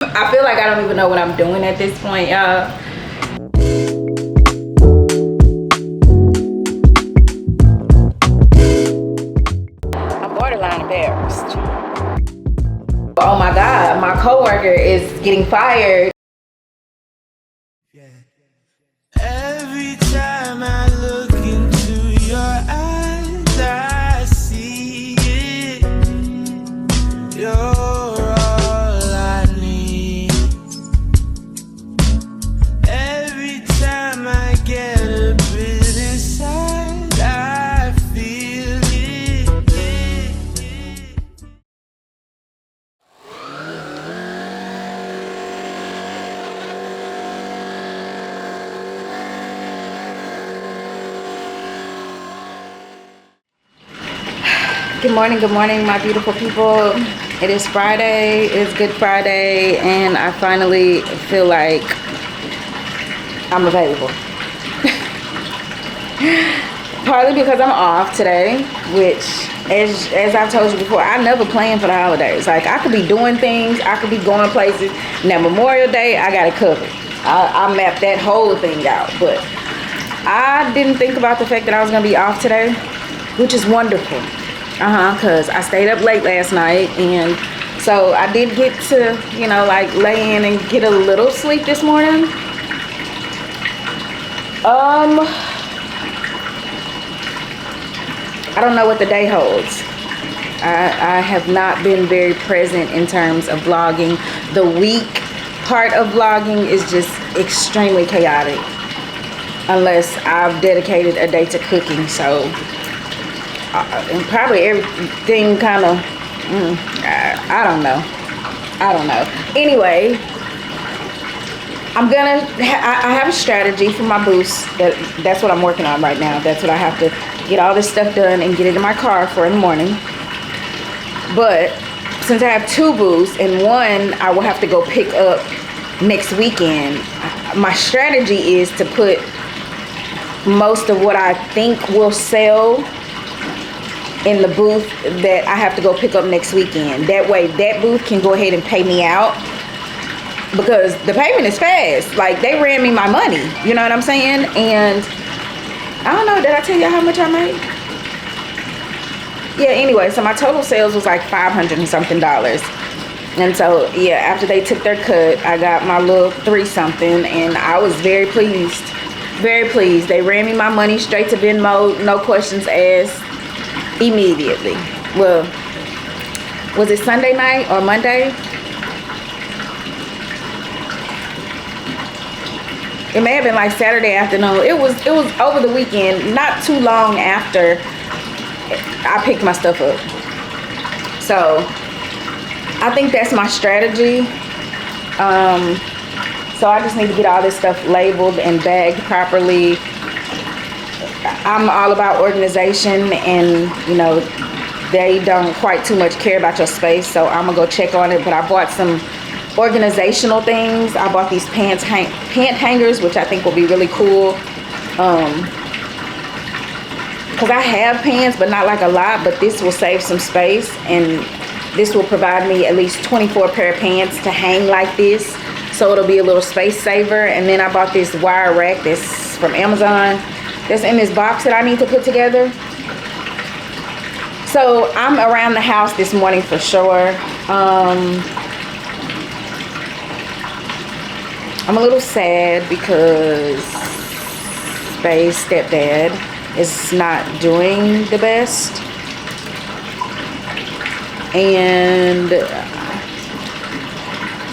I feel like I don't even know what I'm doing at this point, y'all. I'm borderline embarrassed. Oh my God, my coworker is getting fired. Yeah. Every time I look into your eyes, I see it. You're all I need. Every time I get a bit inside, I feel it. Good morning, my beautiful people. It is Friday, it's Good Friday, and I finally feel like I'm available. Partly because I'm off today, which, as I've told you before, I never plan for the holidays. Like, I could be doing things, I could be going places. Now, Memorial Day, I got it covered. I mapped that whole thing out, but I didn't think about the fact that I was going to be off today, which is wonderful. Because I stayed up late last night, and so I did get to, you know, like lay in and get a little sleep this morning. I don't know what the day holds. I have not been very present in terms of vlogging. The week part of vlogging is just extremely chaotic, unless I've dedicated a day to cooking. So and probably everything kind of, I don't know. Anyway, I have a strategy for my boost. That's what I'm working on right now. That's what I have to get all this stuff done and get it in my car for in the morning. But since I have 2 boosts and one I will have to go pick up next weekend, my strategy is to put most of what I think will sell in the booth that I have to go pick up next weekend. That way that booth can go ahead and pay me out, because the payment is fast. Like, they ran me my money, you know what I'm saying? And I don't know, did I tell you how much I made? Yeah, anyway, so my total sales was like $500 and something. And so, yeah, after they took their cut, I got my little 3 something, and I was very pleased. Very pleased. They ran me my money straight to Venmo, no questions asked, immediately. Well, was it Sunday night or Monday? It may have been like Saturday afternoon. It was over the weekend, not too long after I picked my stuff up. So I think that's my strategy. So I just need to get all this stuff labeled and bagged properly. I'm all about organization, and you know, they don't quite too much care about your space, so I'm gonna go check on it. But I bought some organizational things. I bought these pant hangers, which I think will be really cool, because I have pants, but not like a lot. But this will save some space, and this will provide me at least 24 pair of pants to hang like this, so it'll be a little space saver. And then I bought this wire rack that's from Amazon, that's in this box that I need to put together. So I'm around the house this morning for sure. I'm a little sad because Faye's stepdad is not doing the best. And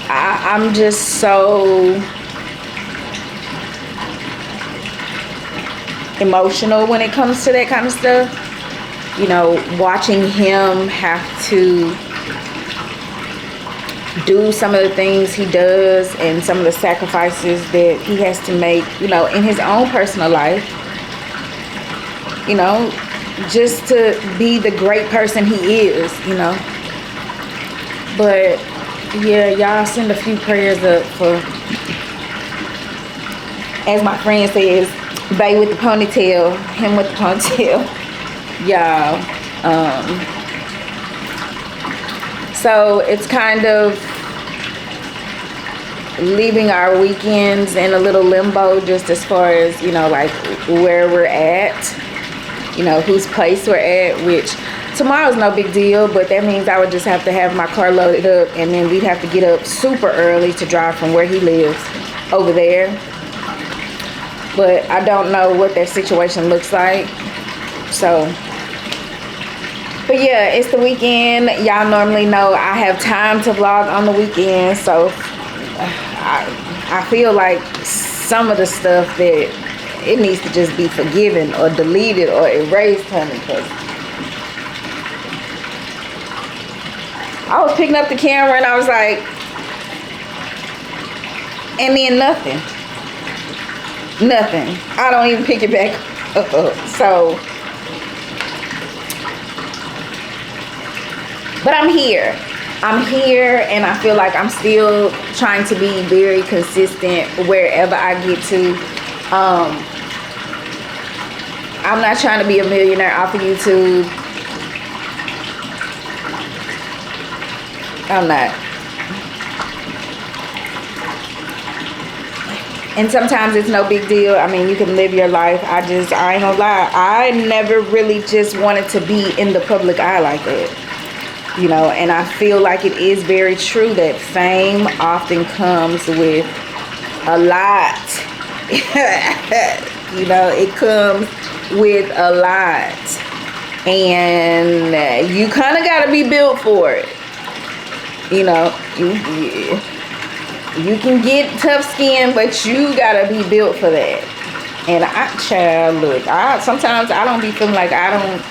I'm just so emotional when it comes to that kind of stuff. You know, watching him have to do some of the things he does and some of the sacrifices that he has to make, you know, in his own personal life, you know, just to be the great person he is, you know. But yeah, y'all send a few prayers up for, as my friend says, Bay with the ponytail, him with the ponytail, y'all. So it's kind of leaving our weekends in a little limbo, just as far as, you know, like where we're at, you know, whose place we're at, which tomorrow's no big deal, but that means I would just have to have my car loaded up, and then we'd have to get up super early to drive from where he lives over there. But I don't know what that situation looks like. So, but yeah, it's the weekend. Y'all normally know I have time to vlog on the weekend, so I feel like some of the stuff that it needs to just be forgiven or deleted or erased, honey, because I was picking up the camera and I was like, and then nothing. I don't even pick it back up. So, but I'm here, and I feel like I'm still trying to be very consistent wherever I get to. I'm not trying to be a millionaire off of YouTube. I'm not. And sometimes it's no big deal. I mean, you can live your life. I ain't gonna lie. I never really just wanted to be in the public eye like that. You know, and I feel like it is very true that fame often comes with a lot. You know, it comes with a lot. And you kind of got to be built for it. You know, you can get tough skin, but you gotta be built for that. And look, sometimes I don't be feeling like I don't.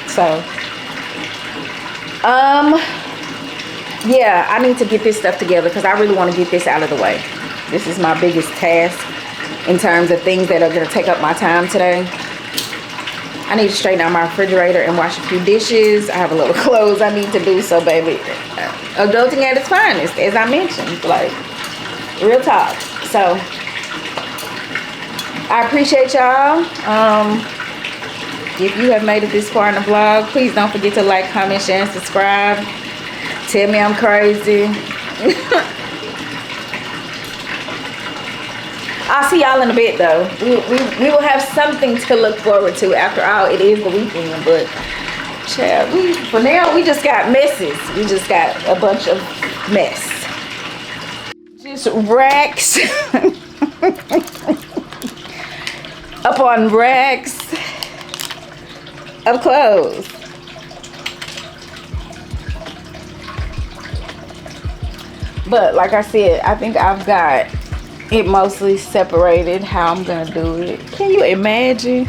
So, yeah, I need to get this stuff together because I really want to get this out of the way. This is my biggest task in terms of things that are gonna take up my time today. I need to straighten out my refrigerator and wash a few dishes. I have a little clothes I need to do. So, baby, adulting at its finest, as I mentioned, like, real talk. So, I appreciate y'all. If you have made it this far in the vlog, please don't forget to like, comment, share, and subscribe. Tell me I'm crazy. I'll see y'all in a bit, though. We will have something to look forward to. After all, it is the weekend. But, child, for now, we just got messes. We just got a bunch of mess. Just racks. Upon racks of clothes. But, like I said, I think I've got it mostly separated how I'm gonna do it. Can you imagine?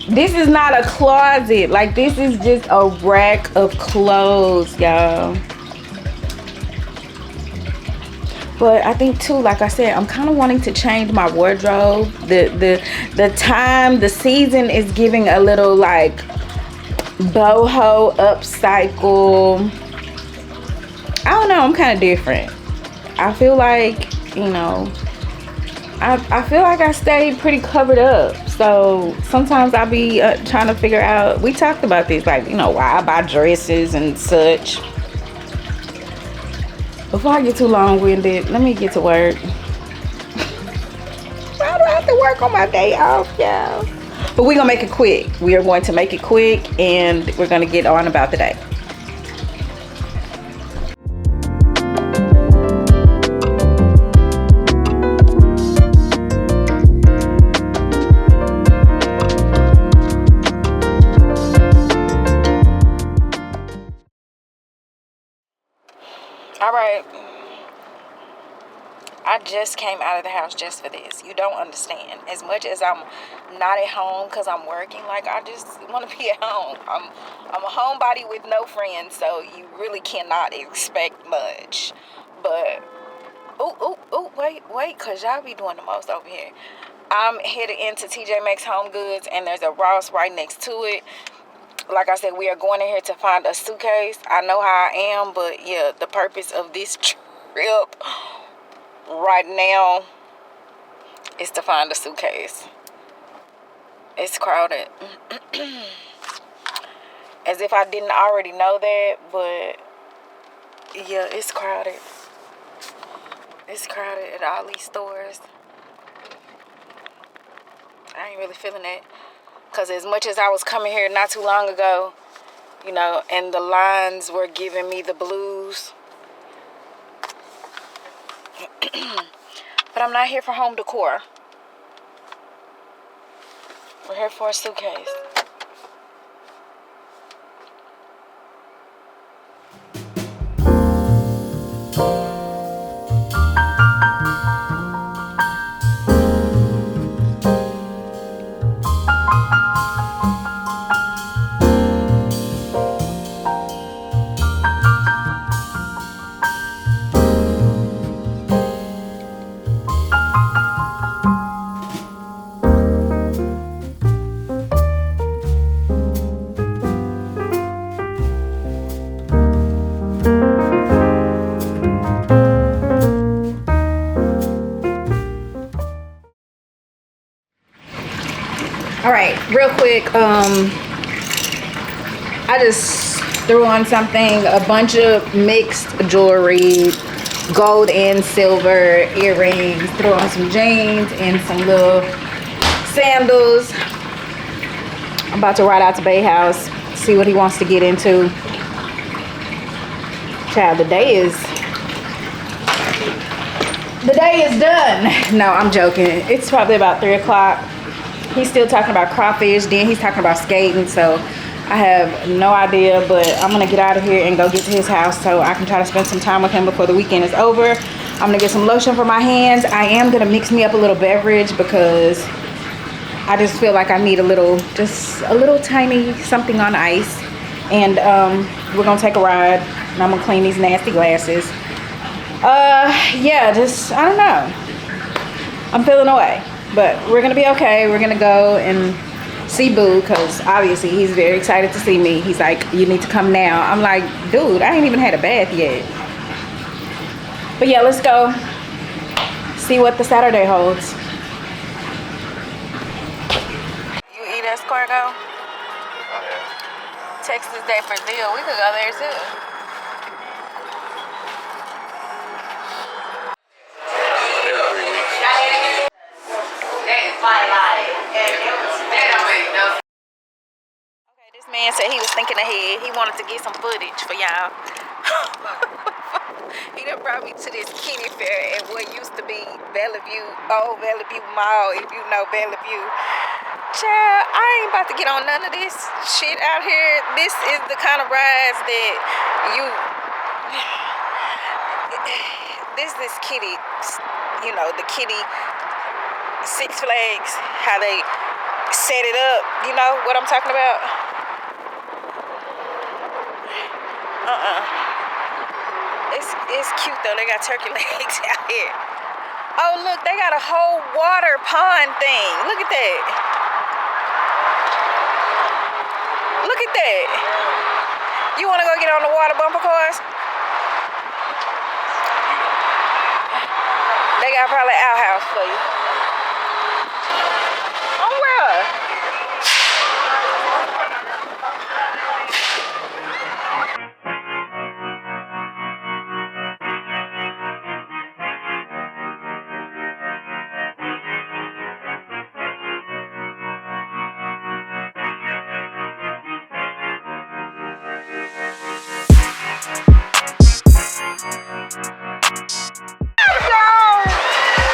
This is not a closet. Like, this is just a rack of clothes, y'all. But I think too, like I said, I'm kind of wanting to change my wardrobe. The season is giving a little like boho upcycle. I don't know, I'm kind of different. I feel like, you know, I feel like I stay pretty covered up. So sometimes I'll be trying to figure out, we talked about this, like, you know, why I buy dresses and such. Before I get too long-winded, let me get to work. Why do I have to work on my day off, y'all? But we're going to make it quick. We are going to make it quick, and we're going to get on about the day. All right, I just came out of the house just for this. You don't understand. As much as I'm not at home because I'm working, like, I just want to be at home. I'm a homebody with no friends, so you really cannot expect much. But, wait, because y'all be doing the most over here. I'm headed into TJ Maxx Home Goods, and there's a Ross right next to it. Like I said, we are going in here to find a suitcase. I know how I am, but yeah, the purpose of this trip right now is to find a suitcase. It's crowded. As if I didn't already know that, but yeah, it's crowded. It's crowded at all these stores. I ain't really feeling it. Because as much as I was coming here not too long ago, you know, and the lines were giving me the blues. But I'm not here for home decor. We're here for a suitcase. All right, real quick, I just threw on something, a bunch of mixed jewelry, gold and silver earrings, threw on some jeans and some little sandals. I'm about to ride out to Bay House, see what he wants to get into. Child, the day is done. No, I'm joking. It's probably about 3 o'clock. He's still talking about crawfish, then he's talking about skating, so I have no idea, but I'm gonna get out of here and go get to his house so I can try to spend some time with him before the weekend is over. I'm gonna get some lotion for my hands. I am gonna mix me up a little beverage because I just feel like I need just a little tiny something on ice. And we're gonna take a ride and I'm gonna clean these nasty glasses. Yeah, just, I don't know. I'm feeling away. But we're going to be okay. We're going to go and see Boo because obviously he's very excited to see me. He's like, you need to come now. I'm like, dude, I ain't even had a bath yet. But yeah, let's go see what the Saturday holds. You eat escargot? Texas Day Brazil. We could go there too. Okay, this man said he was thinking ahead. He wanted to get some footage for y'all. He done brought me to this kitty fair at what used to be Bellevue, old Bellevue Mall, if you know Bellevue. Child, I ain't about to get on none of this shit out here. This is the kind of rides that this kitty, you know, the kitty Six Flags, how they set it up, you know what I'm talking about? It's cute though, they got turkey legs out here. Oh look, they got a whole water pond thing. Look at that. Look at that. You wanna go get on the water bumper cars? They got probably an outhouse for you. On where?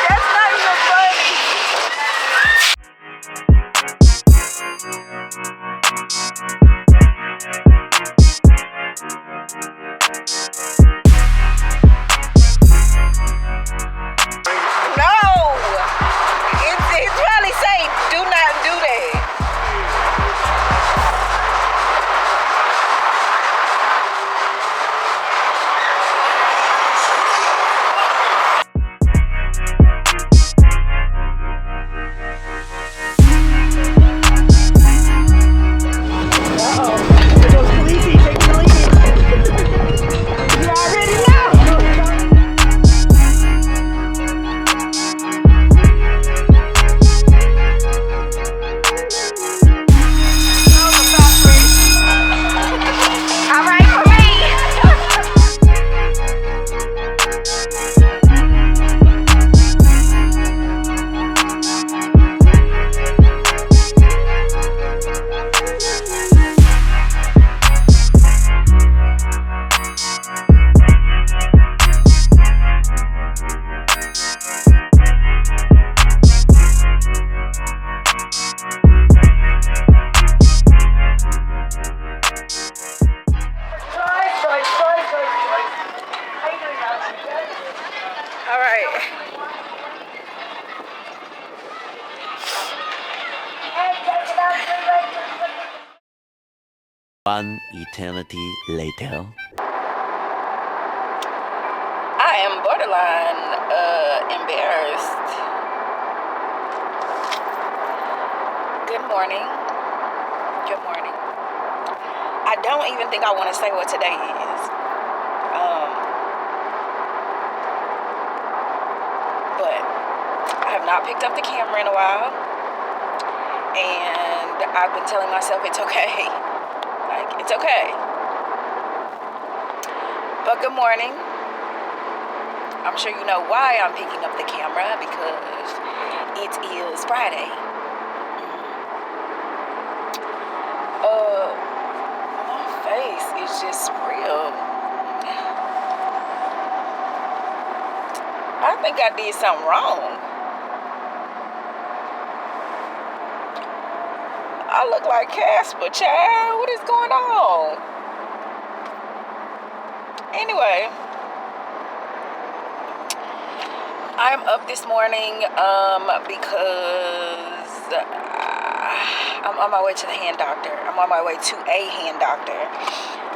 That's not even funny. One eternity later. I am borderline embarrassed. Good morning. Good morning. I don't even think I want to say what today is. But I have not picked up the camera in a while. And I've been telling myself it's okay. Like, it's okay. But good morning. I'm sure you know why I'm picking up the camera, because it is Friday. My face is just real. I think I did something wrong. I look like Casper, child. What is going on? Anyway, I'm up this morning because I'm on my way to the hand doctor. I'm on my way to a hand doctor.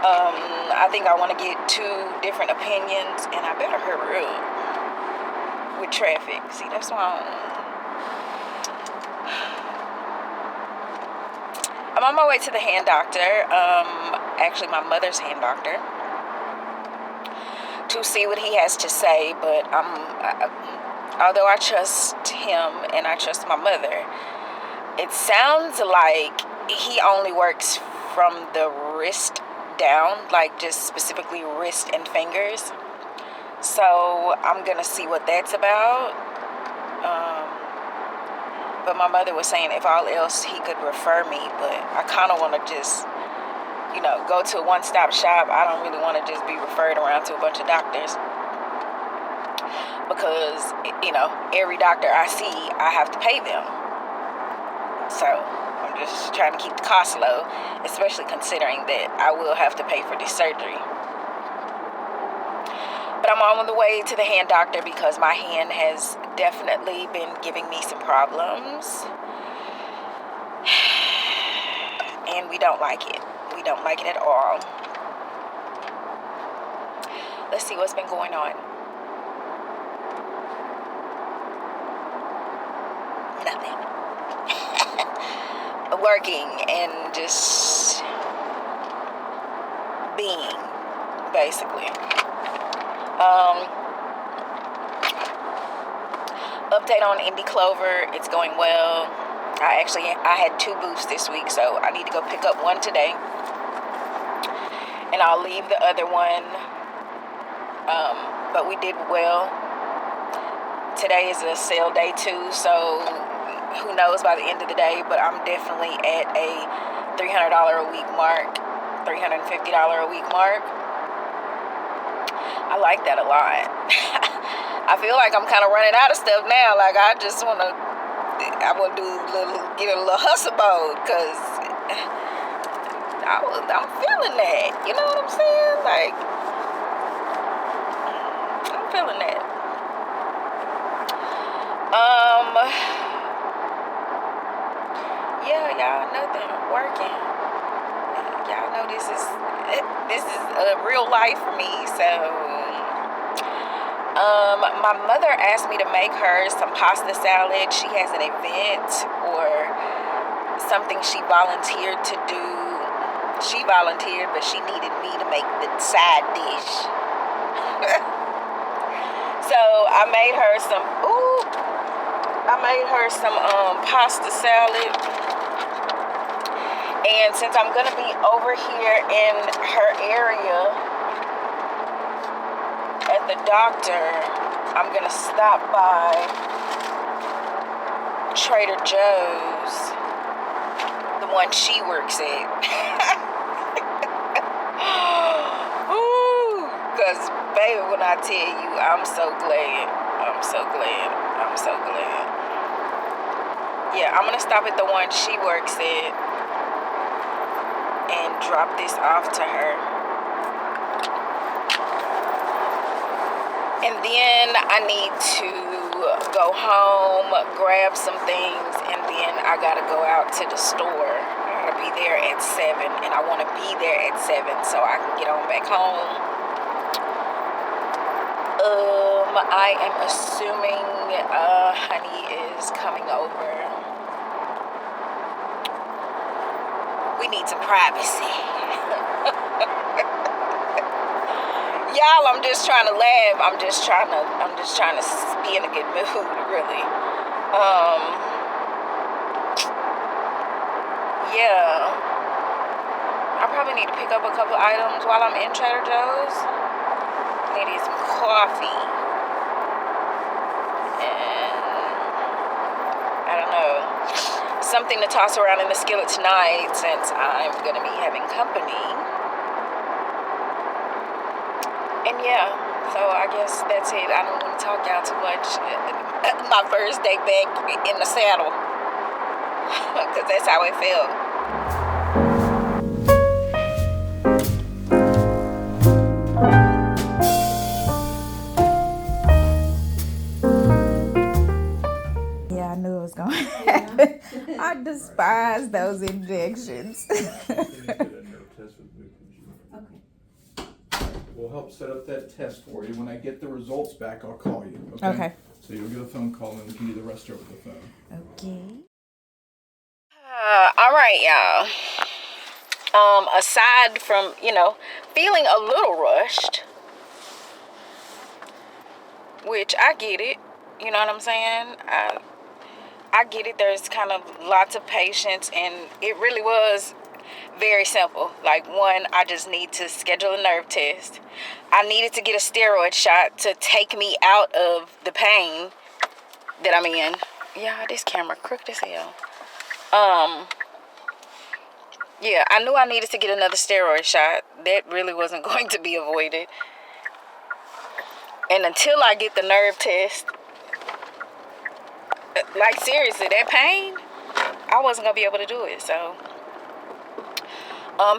I think I want to get 2 different opinions, and I better hurry up with traffic. See, that's why I'm on my way to the hand doctor. Actually, my mother's hand doctor, to see what he has to say. But although I trust him and I trust my mother, it sounds like he only works from the wrist down, like just specifically wrist and fingers. So I'm gonna see what that's about. But my mother was saying if all else he could refer me, but I kind of want to just, go to a one-stop shop. I don't really want to just be referred around to a bunch of doctors, because, every doctor I see, I have to pay them. So I'm just trying to keep the cost low, especially considering that I will have to pay for this surgery. But I'm on the way to the hand doctor because my hand has definitely been giving me some problems. And we don't like it. We don't like it at all. Let's see what's been going on. Nothing. Working and just being, basically. Update on Indie Clover. It's going well. I had 2 booths this week, so I need to go pick up one today. And I'll leave the other one. But we did well. Today is a sale day too, so who knows by the end of the day, but I'm definitely at a $300 a week mark, $350 a week mark. I like that a lot. I feel like I'm kind of running out of stuff now. Like, I want to get a little hustle mode, because I'm feeling that. You know what I'm saying? Like, I'm feeling that. Yeah, y'all, nothing working. Y'all know this is real life for me, so my mother asked me to make her some pasta salad. She has an event or something she volunteered to do. She volunteered, but she needed me to make the side dish. So I made her some pasta salad. And since I'm going to be over here in her area at the doctor, I'm going to stop by Trader Joe's, the one she works at. Ooh, because, baby, when I tell you, I'm so glad. Yeah, I'm going to stop at the one she works at and drop this off to her. And then I need to go home, grab some things, and then I gotta go out to the store. I gotta be there at 7, and I want to be there at 7 so I can get on back home. I am assuming honey is coming over. We need some privacy. Y'all, I'm just trying to laugh. I'm just trying to be in a good mood, really. Yeah. I probably need to pick up a couple items while I'm in Trader Joe's. I need some coffee. And I don't know. Something to toss around in the skillet tonight since I'm going to be having company. And yeah, so I guess that's it. I don't want to talk y'all too much. My first day back in the saddle. Because that's how it felt. Yeah, I knew it was going to happen. I despise those injections. We'll help set up that test for you. When I get the results back, I'll call you. Okay. So you'll get a phone call and we can do the rest over the phone. Okay. All right, y'all. Aside from, feeling a little rushed, which I get it. You know what I'm saying? I get it. There's kind of lots of patience, and it really was very simple. Like, one, I just need to schedule a nerve test. I needed to get a steroid shot to take me out of the pain that I'm in. Yeah, this camera crooked as hell. Yeah, I knew I needed to get another steroid shot. That really wasn't going to be avoided. And until I get the nerve test, like, seriously, that pain, I wasn't going to be able to do it. So,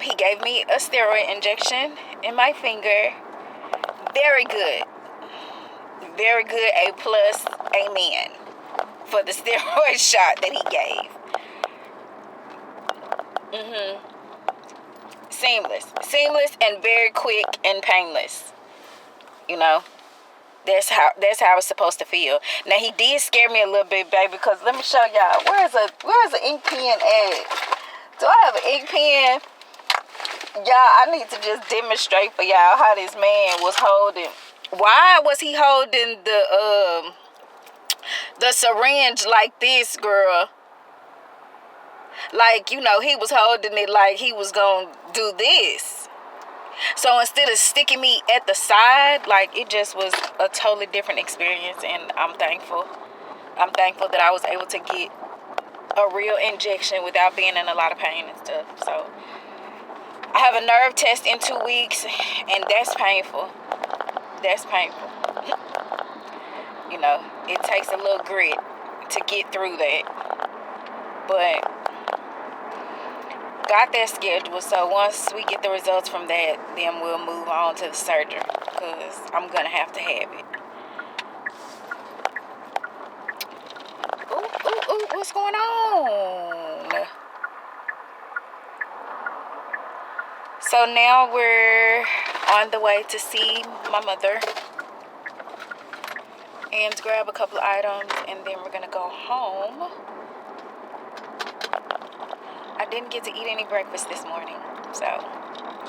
he gave me a steroid injection in my finger. Very good. Very good. A+, amen. For the steroid shot that he gave. Seamless and very quick and painless. That's how it's supposed to feel. Now, he did scare me a little bit, baby, because let me show y'all. Where's an ink pen at? Do I have an ink pen? Y'all, I need to just demonstrate for y'all how this man was holding. Why was he holding the syringe like this, girl? Like, he was holding it like he was gonna do this. So instead of sticking me at the side, like, it just was a totally different experience, and I'm thankful. I'm thankful that I was able to get a real injection without being in a lot of pain and stuff. So I have a nerve test in 2 weeks, and that's painful. That's painful. It takes a little grit to get through that. But got that scheduled, so once we get the results from that, then we'll move on to the surgery, because I'm going to have it. Ooh, what's going on? So now we're on the way to see my mother and grab a couple of items, and then we're going to go home. I didn't get to eat any breakfast this morning, so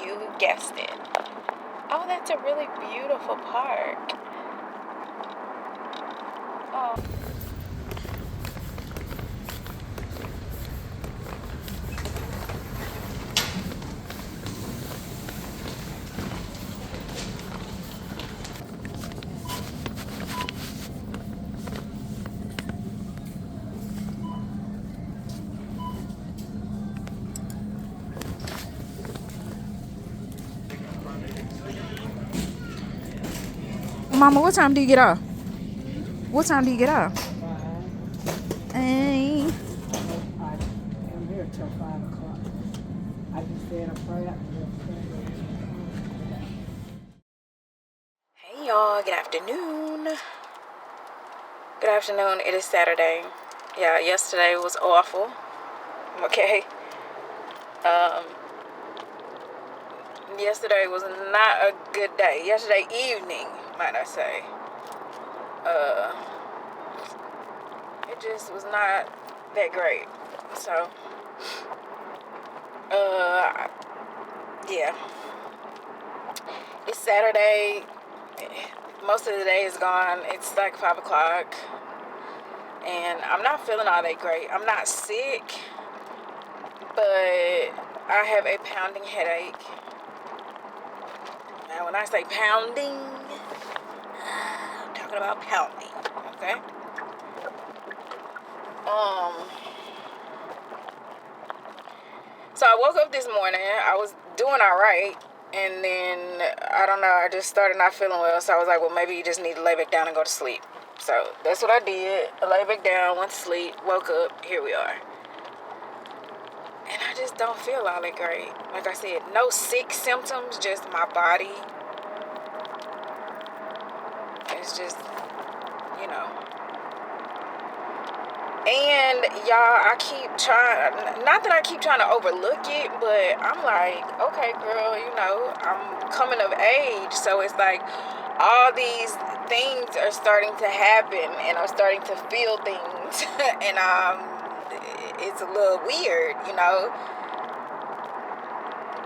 you guessed it. Oh, that's a really beautiful park. Oh. Mama, what time do you get off? What time do you get off? 5. Hey. I'm here till 5 o'clock. I just said a prayer. Hey y'all, good afternoon. Good afternoon. It is Saturday. Yeah, yesterday was awful. Okay. Yesterday was not a good day. Yesterday evening, might I say. It just was not that great. So, yeah. It's Saturday. Most of the day is gone. It's like 5 o'clock. And I'm not feeling all that great. I'm not sick, but I have a pounding headache. Now, when I say pounding, I'm talking about pounding, okay? So I woke up this morning. I was doing all right, and then I don't know. I just started not feeling well. So I was like, well, maybe you just need to lay back down and go to sleep. So that's what I did. I lay back down, went to sleep, woke up. Here we are. And I just don't feel all that great. Like I said, no sick symptoms, just my body. It's just, you know. And y'all, I keep trying, not that I keep trying to overlook it, but I'm like, okay, girl, you know, I'm coming of age. So it's like all these things are starting to happen and I'm starting to feel things. And it's a little weird, you know.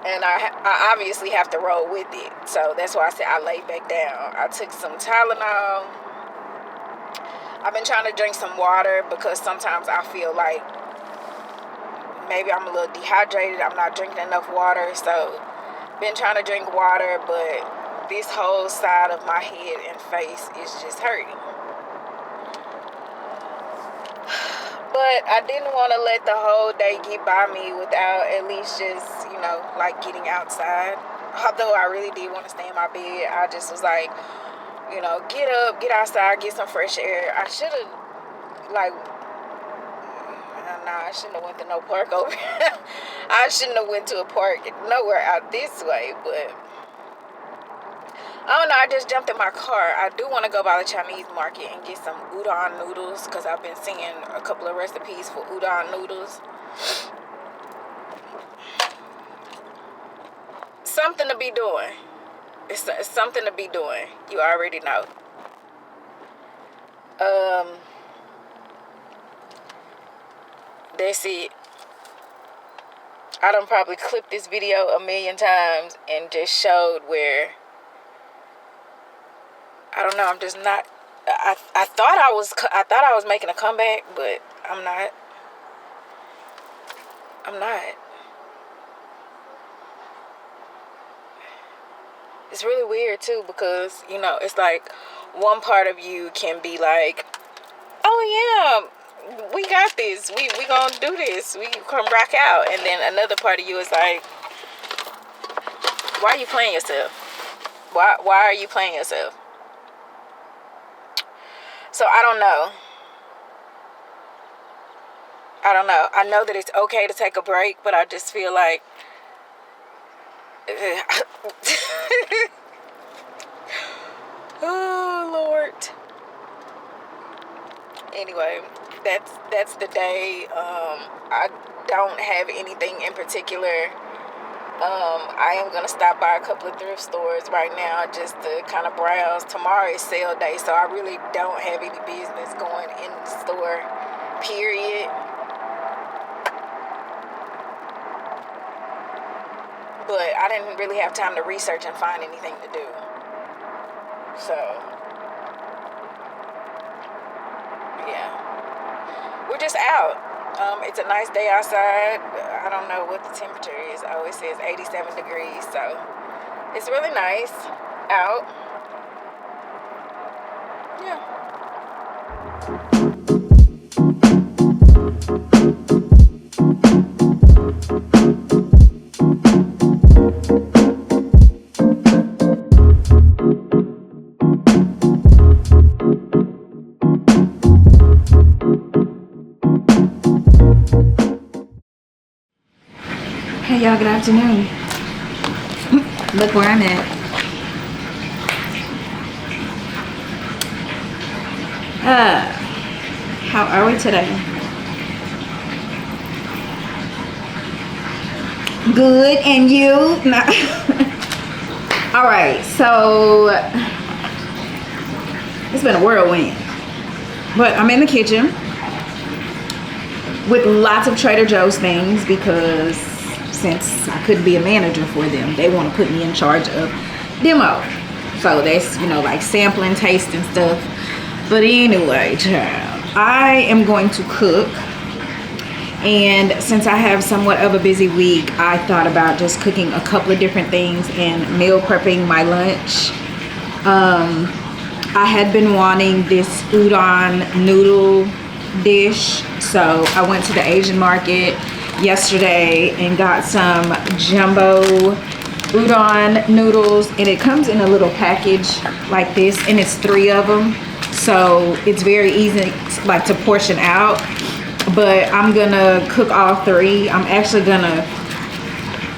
And I obviously have to roll with it. So that's why I said I laid back down. I took some Tylenol. I've been trying to drink some water because sometimes I feel like maybe I'm a little dehydrated. I'm not drinking enough water. So been trying to drink water, but this whole side of my head and face is just hurting. But I didn't want to let the whole day get by me without at least just, you know, like getting outside. Although I really did want to stay in my bed, I just was like, you know, get up, get outside, get some fresh air. I should have, like, I shouldn't have went to no park over here. I shouldn't have went to a park nowhere out this way, but I don't know, I just jumped in my car. I do want to go by the Chinese market and get some udon noodles because I've been seeing a couple of recipes for udon noodles. Something to be doing. It's something to be doing. You already know. That's it. I done probably clipped this video a million times and just showed where, I don't know, I'm just not, I thought I was making a comeback, but I'm not. It's really weird too because, you know, it's like one part of you can be like, oh yeah, we got this. We gonna do this. We come rock out. And then another part of you is like, why are you playing yourself? Why are you playing yourself? So I don't know. I know that it's okay to take a break, but I just feel like oh Lord. Anyway, that's the day. I don't have anything in particular. I am gonna stop by a couple of thrift stores right now just to kind of browse. Tomorrow is sale day, so I really don't have any business going in the store, period. But I didn't really have time to research and find anything to do. So, yeah. We're just out. It's a nice day outside. I don't know what the temperature is. I always say it's 87 degrees. So, it's really nice out. Yeah. Hey y'all, good afternoon. Look where I'm at. How are we today? Good, and you? No. All right, so it's been a whirlwind, but I'm in the kitchen with lots of Trader Joe's things because since I couldn't be a manager for them, they want to put me in charge of demo. So that's, you know, like sampling, tasting stuff. But anyway, child, I am going to cook. And since I have somewhat of a busy week, I thought about just cooking a couple of different things and meal prepping my lunch. I had been wanting this udon noodle dish, so I went to the Asian market yesterday and got some jumbo udon noodles, and it comes in a little package like this, and it's 3 of them, so it's very easy like to portion out. But I'm gonna cook all 3. I'm actually gonna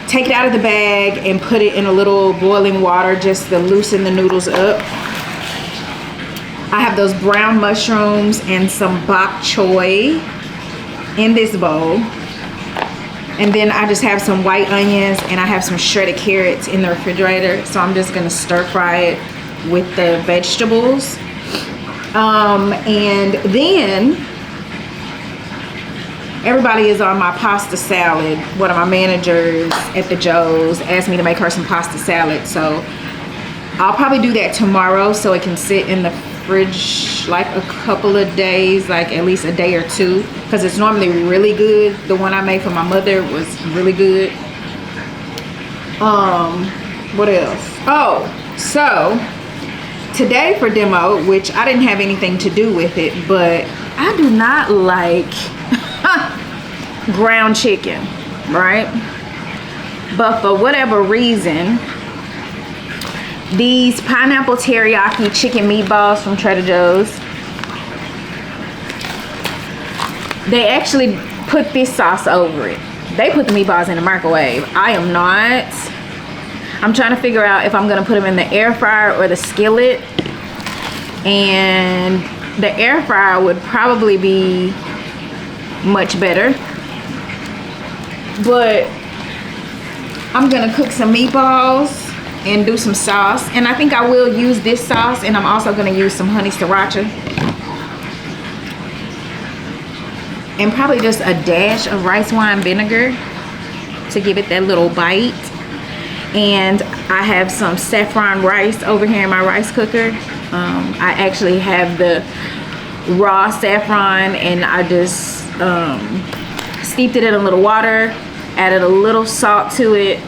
take it out of the bag and put it in a little boiling water just to loosen the noodles up. I have those brown mushrooms and some bok choy in this bowl. And then I just have some white onions and I have some shredded carrots in the refrigerator. So I'm just gonna stir fry it with the vegetables. And then everybody is on my pasta salad. One of my managers at the Joe's asked me to make her some pasta salad. So I'll probably do that tomorrow so it can sit in the fridge like a couple of days, like at least a day or 2, because it's normally really good. The one I made for my mother was really good. What else? Oh, so today for demo, which I didn't have anything to do with it, but I do not like ground chicken, right? But for whatever reason, these pineapple teriyaki chicken meatballs from Trader Joe's, they actually put this sauce over it. They put the meatballs in the microwave. I am not. I'm trying to figure out if I'm gonna put them in the air fryer or the skillet. And the air fryer would probably be much better. But I'm gonna cook some meatballs and do some sauce, and I think I will use this sauce, and I'm also gonna use some honey sriracha and probably just a dash of rice wine vinegar to give it that little bite. And I have some saffron rice over here in my rice cooker. I actually have the raw saffron, and I just steeped it in a little water, added a little salt to it.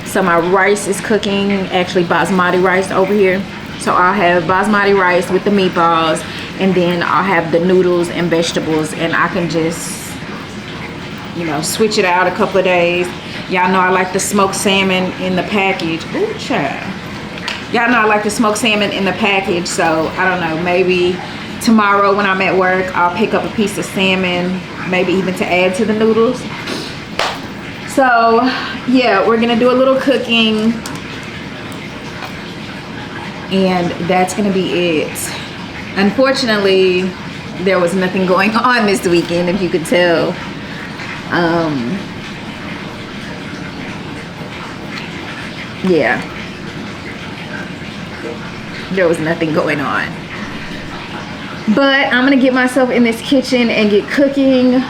So my rice is cooking, actually basmati rice over here. So I'll have basmati rice with the meatballs, and then I'll have the noodles and vegetables, and I can just, you know, switch it out a couple of days. Y'all know I like the smoked salmon in the package. Ooh, child. Y'all know I like the smoked salmon in the package, so I don't know, maybe tomorrow when I'm at work, I'll pick up a piece of salmon, maybe even to add to the noodles. So yeah, we're gonna do a little cooking, and that's gonna be it. Unfortunately, there was nothing going on this weekend, if you could tell. Yeah, there was nothing going on. But I'm gonna get myself in this kitchen and get cooking.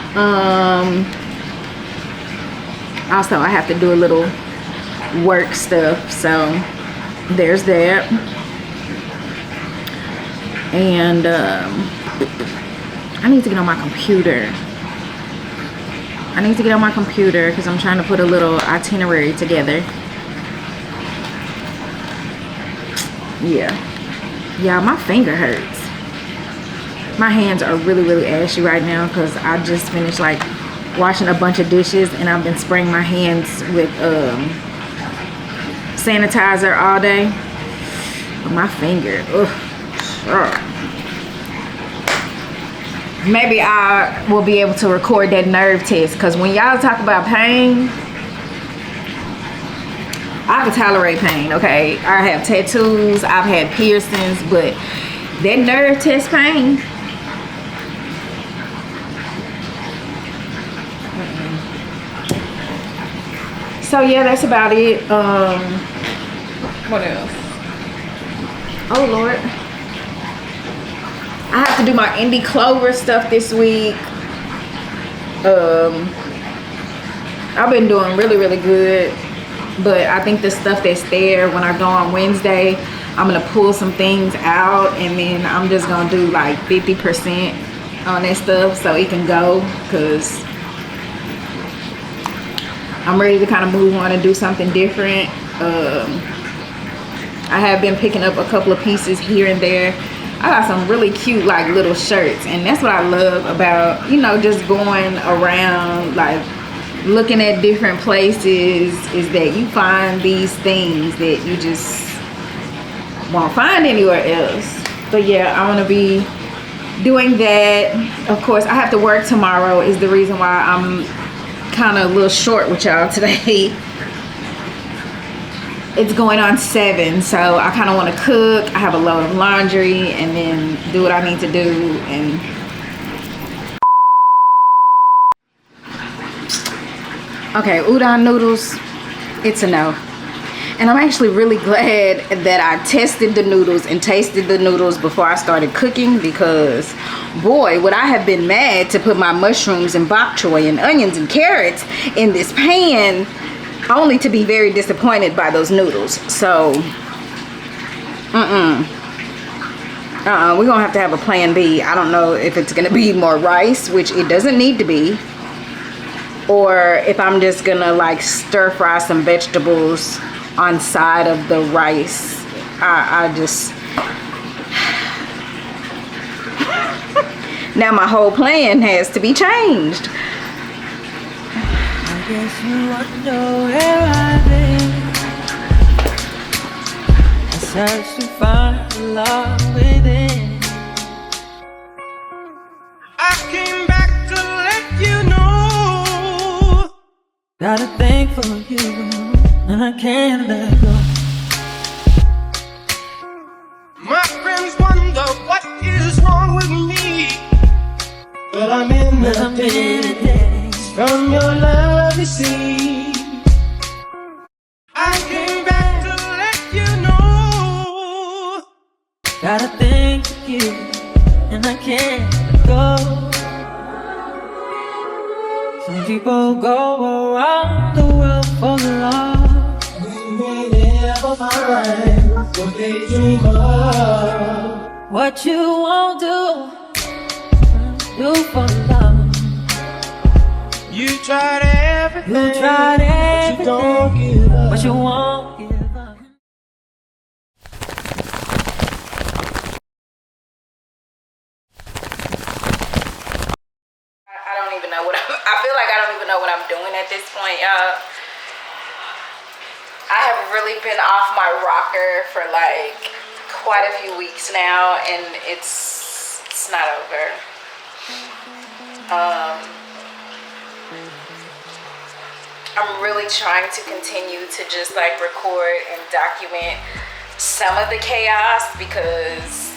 Also, I have to do a little work stuff, so there's that. And I need to get on my computer. I need to get on my computer because I'm trying to put a little itinerary together. Yeah, my finger hurts. My hands are really, really ashy right now because I just finished like washing a bunch of dishes, and I've been spraying my hands with sanitizer all day. But my finger, maybe I will be able to record that nerve test, because when y'all talk about pain, I can tolerate pain, okay? I have tattoos, I've had piercings, but that nerve test pain, So yeah, that's about it. What else? Oh Lord, I have to do my indie clover stuff this week. I've been doing really good, but I think the stuff that's there when I go on Wednesday, I'm gonna pull some things out, and then I'm just gonna do like 50% on that stuff so it can go, because I'm ready to kind of move on and do something different. I have been picking up a couple of pieces here and there. I got some really cute like little shirts, and that's what I love about, you know, just going around like looking at different places, is that you find these things that you just won't find anywhere else. But yeah, I want to be doing that. Of course, I have to work tomorrow, is the reason why I'm kind of a little short with y'all today. It's going on 7, so I kind of want to cook. I have a load of laundry, and then do what I need to do. And okay, udon noodles, it's a no. And I'm actually really glad that I tested the noodles and tasted the noodles before I started cooking, because boy, would I have been mad to put my mushrooms and bok choy and onions and carrots in this pan, only to be very disappointed by those noodles. So we're gonna have to have a plan B. I don't know if it's gonna be more rice, which it doesn't need to be, or if I'm just gonna like stir fry some vegetables on side of the rice. I just now my whole plan has to be changed. I guess you want to know where I've been. I searched to find love within. I came back to let you know. Got a thing for you, and I can't let go. My friends wonder what is wrong with me, but I'm in the days from your love, you see. I came back to let you know. Got a thing for you, and I can't let go. Some people go around the world for love. We may never find what they dream of. What you won't do for love. You tried everything, but you don't give up. But you won't give up. I don't even know what I feel like I don't even know what I'm doing at this point, y'all. I have really been off my rocker for like quite a few weeks now, and it's not over. I'm really trying to continue to just like record and document some of the chaos, because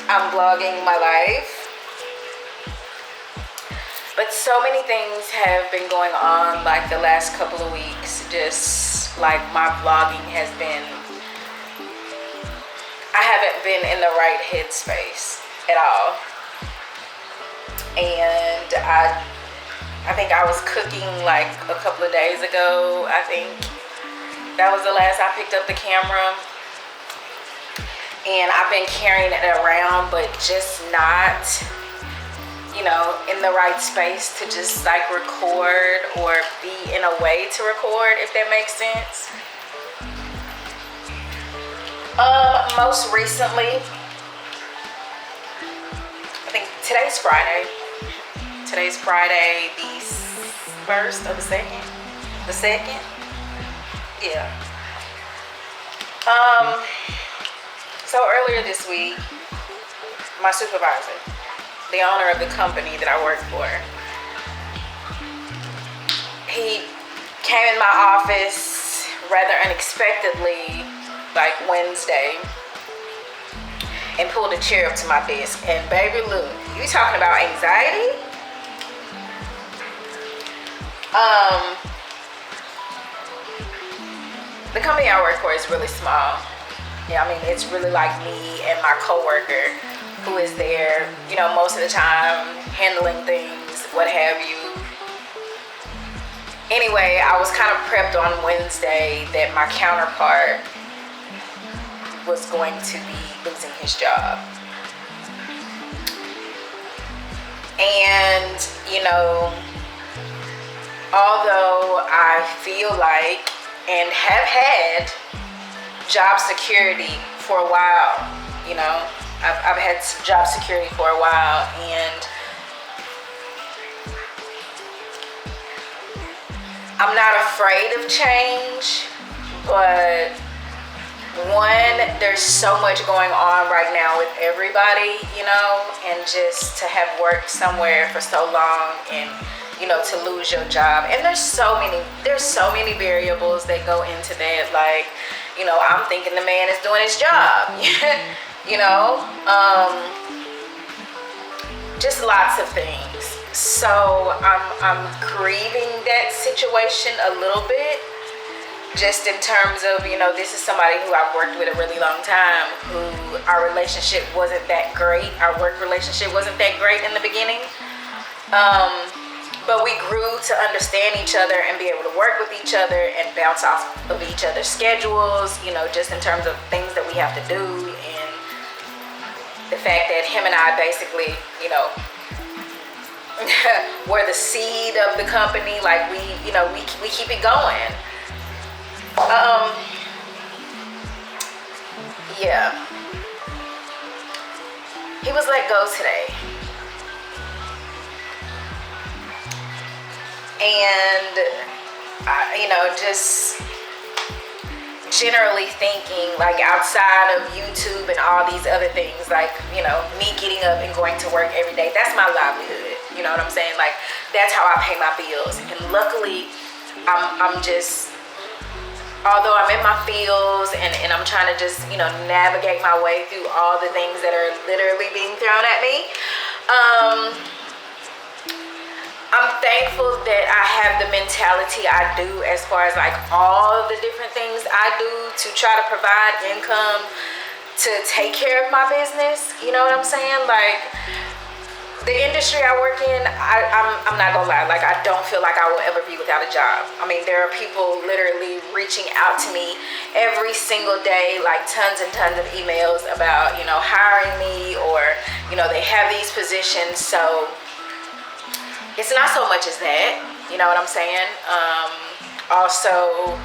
I'm vlogging my life. But so many things have been going on like the last couple of weeks. Just like my vlogging has been, I haven't been in the right headspace at all. And I think I was cooking like a couple of days ago. I think that was the last I picked up the camera. And I've been carrying it around, but just not, you know, in the right space to just like record or be in a way to record, if that makes sense. Most recently, I think today's Friday. Today's Friday, the 1st or the 2nd? The 2nd? Yeah. So earlier this week, my supervisor, the owner of the company that I work for, he came in my office rather unexpectedly, like Wednesday, and pulled a chair up to my desk. And baby, look, you talking about anxiety? the company I work for is really small. Yeah, I mean, it's really like me and my coworker who is there, you know, most of the time, handling things, what have you. Anyway, I was kind of prepped on Wednesday that my counterpart was going to be losing his job. And, you know, although I feel like and have had job security for a while, you know, I've had job security for a while, and I'm not afraid of change, but one, there's so much going on right now with everybody, you know, and just to have worked somewhere for so long and, you know, to lose your job. And there's so many variables that go into that. Like, you know, I'm thinking the man is doing his job, you know, just lots of things. So I'm grieving that situation a little bit, just in terms of, you know, this is somebody who I've worked with a really long time, who our relationship wasn't that great. Our work relationship wasn't that great in the beginning. But we grew to understand each other and be able to work with each other and bounce off of each other's schedules, you know, just in terms of things that we have to do, and the fact that him and I basically, you know, were the seed of the company. Like, we, you know, we keep it going. Yeah. He was let go today. And, you know, just generally thinking, like, outside of YouTube and all these other things, like, you know, me getting up and going to work every day, that's my livelihood. You know what I'm saying? Like, that's how I pay my bills. And luckily, I'm just, although I'm in my fields and I'm trying to just, you know, navigate my way through all the things that are literally being thrown at me, I'm thankful that I have the mentality I do, as far as like all the different things I do to try to provide income to take care of my business. You know what I'm saying? Like, the industry I work in, I'm not gonna lie, like, I don't feel like I will ever be without a job. I mean, there are people literally reaching out to me every single day, like tons and tons of emails about, you know, hiring me, or, you know, they have these positions. So it's not so much as that, you know what I'm saying? Also,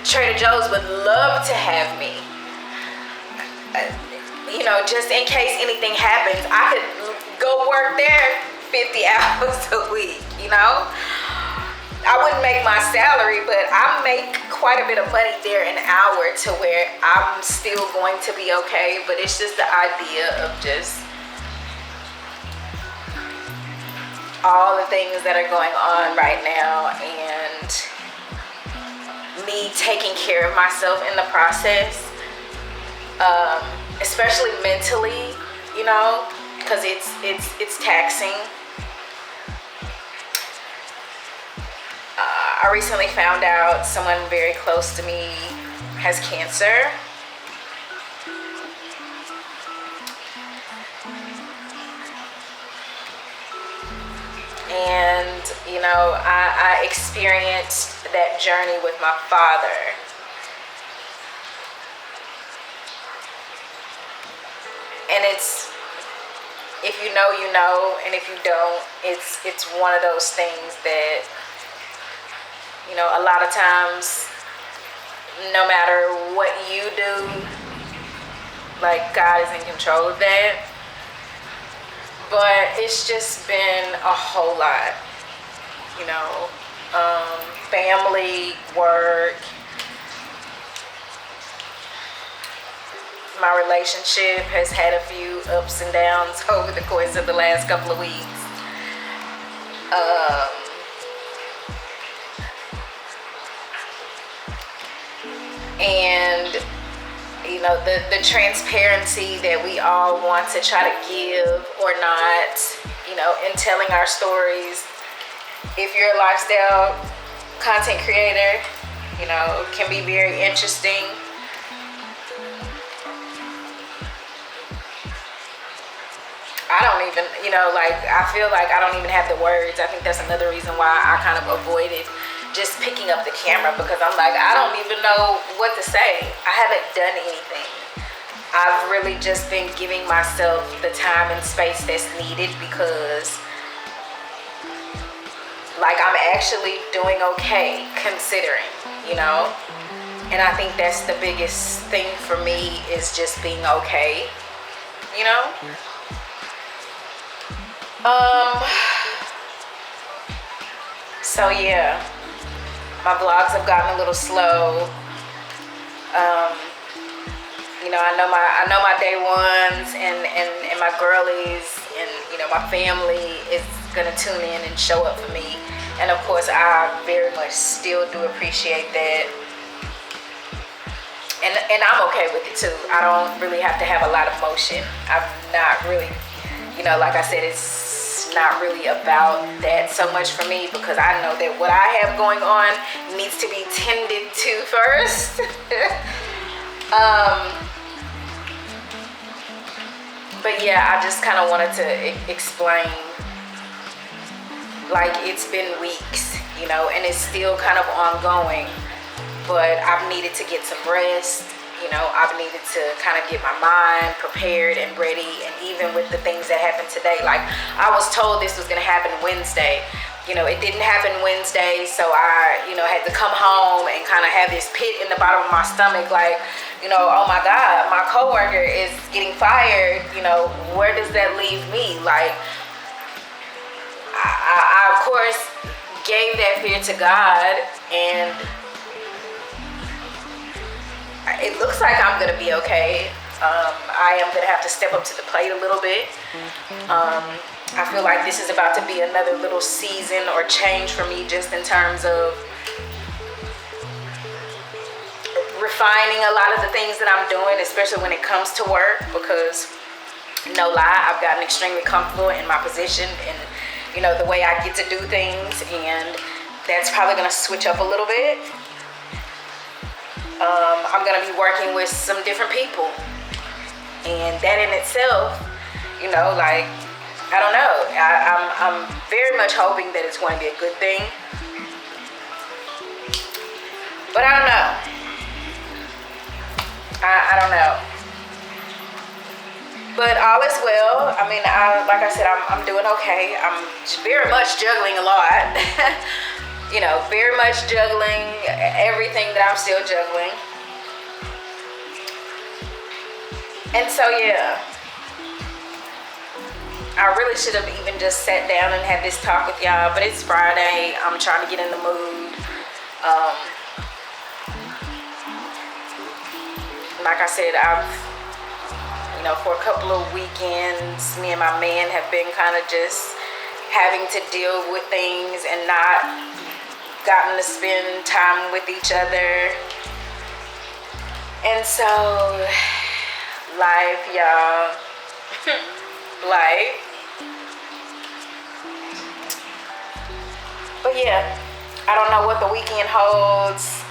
Trader Joe's would love to have me. You know, just in case anything happens, I could go work there 50 hours a week, you know? I wouldn't make my salary, but I make quite a bit of money there an hour, to where I'm still going to be okay. But it's just the idea of just all the things that are going on right now, and me taking care of myself in the process, especially mentally, you know, because it's taxing. I recently found out someone very close to me has cancer. And, you know, I experienced that journey with my father. And it's, if you know, you know, and if you don't, it's one of those things that, you know, a lot of times, no matter what you do, like, God is in control of that. But it's just been a whole lot, you know, family, work, my relationship has had a few ups and downs over the course of the last couple of weeks. And, you know, the transparency that we all want to try to give or not, you know, in telling our stories. If you're a lifestyle content creator, You know, can be very interesting. I don't even, you know, like, I feel like I don't even have the words. I think that's another reason why I kind of avoided just picking up the camera, because I'm like, I don't even know what to say. I haven't done anything. I've really just been giving myself the time and space that's needed, because like, I'm actually doing okay considering, you know? And I think that's the biggest thing for me, is just being okay, you know? So yeah, my vlogs have gotten a little slow. You know, I know my day ones and my girlies and, you know, my family is gonna tune in and show up for me. And of course, I very much still do appreciate that. And I'm okay with it too. I don't really have to have a lot of motion. I'm not really, you know, like I said, it's not really about that so much for me, because I know that what I have going on needs to be tended to first. But yeah, I just kind of wanted to explain, like, it's been weeks, you know, and it's still kind of ongoing, but I've needed to get some rest. You know, I've needed to kind of get my mind prepared and ready. And even with the things that happened today, like, I was told this was going to happen Wednesday. You know, it didn't happen Wednesday, so I, you know, had to come home and kind of have this pit in the bottom of my stomach, like, you know, oh my God, my coworker is getting fired. You know, where does that leave me? Like, I of course gave that fear to God, and it looks like I'm gonna be okay. I am gonna have to step up to the plate a little bit. I feel like this is about to be another little season or change for me, just in terms of refining a lot of the things that I'm doing, especially when it comes to work, because no lie, I've gotten extremely comfortable in my position and, you know, the way I get to do things, and that's probably gonna switch up a little bit. I'm gonna be working with some different people, and that in itself, you know, like, I don't know, I'm very much hoping that it's going to be a good thing, but I don't know. I don't know, but all is well. I mean, like I said, I'm doing okay. I'm very much juggling a lot. You know, very much juggling everything that I'm still juggling. And so, yeah, I really should have even just sat down and had this talk with y'all, but it's Friday. I'm trying to get in the mood. Like I said, you know, for a couple of weekends, me and my man have been kind of just having to deal with things and not gotten to spend time with each other. And so, life, y'all. Life. But yeah, I don't know what the weekend holds.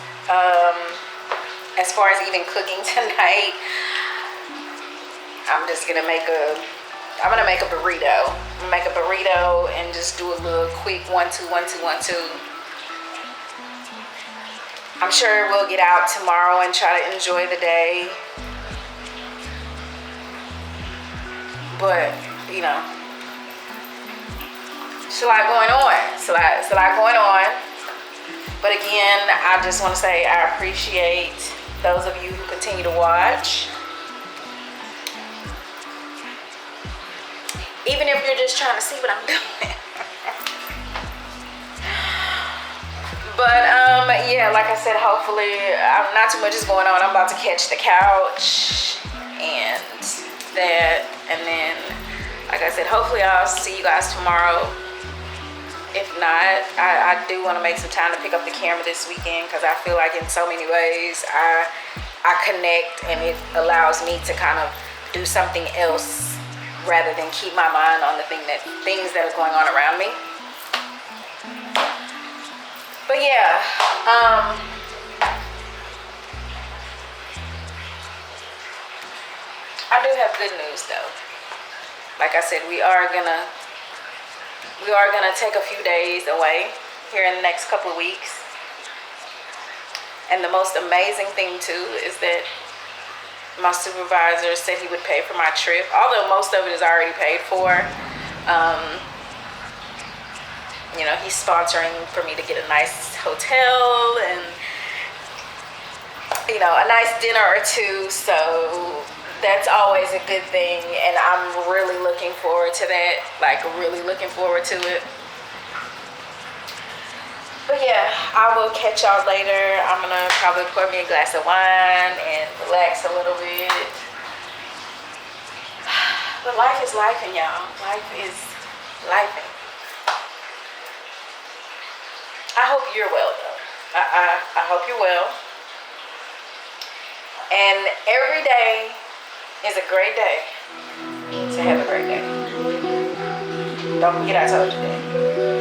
As far as even cooking tonight, I'm gonna make a burrito. I'm gonna make a burrito and just do a little quick 1-2, 1-2, 1-2. I'm sure we'll get out tomorrow and try to enjoy the day. But, you know, it's a lot going on. It's a lot going on. But again, I just want to say I appreciate those of you who continue to watch. Even if you're just trying to see what I'm doing. But yeah, like I said, hopefully not too much is going on. I'm about to catch the couch and that, and then, like I said, hopefully I'll see you guys tomorrow. If not, I do want to make some time to pick up the camera this weekend, because I feel like in so many ways I connect, and it allows me to kind of do something else rather than keep my mind on the things that are going on around me. But yeah, have good news though. Like I said, we are gonna take a few days away here in the next couple of weeks. And the most amazing thing too is that my supervisor said he would pay for my trip, although most of it is already paid for. You know, he's sponsoring for me to get a nice hotel and, you know, a nice dinner or two. So that's always a good thing. And I'm really looking forward to that. Like, really looking forward to it. But yeah, I will catch y'all later. I'm gonna probably pour me a glass of wine and relax a little bit. But life is lifing, y'all. Life is lifing. I hope you're well though. I hope you're well. And every day is a great day to have a great day. Don't forget I told you that.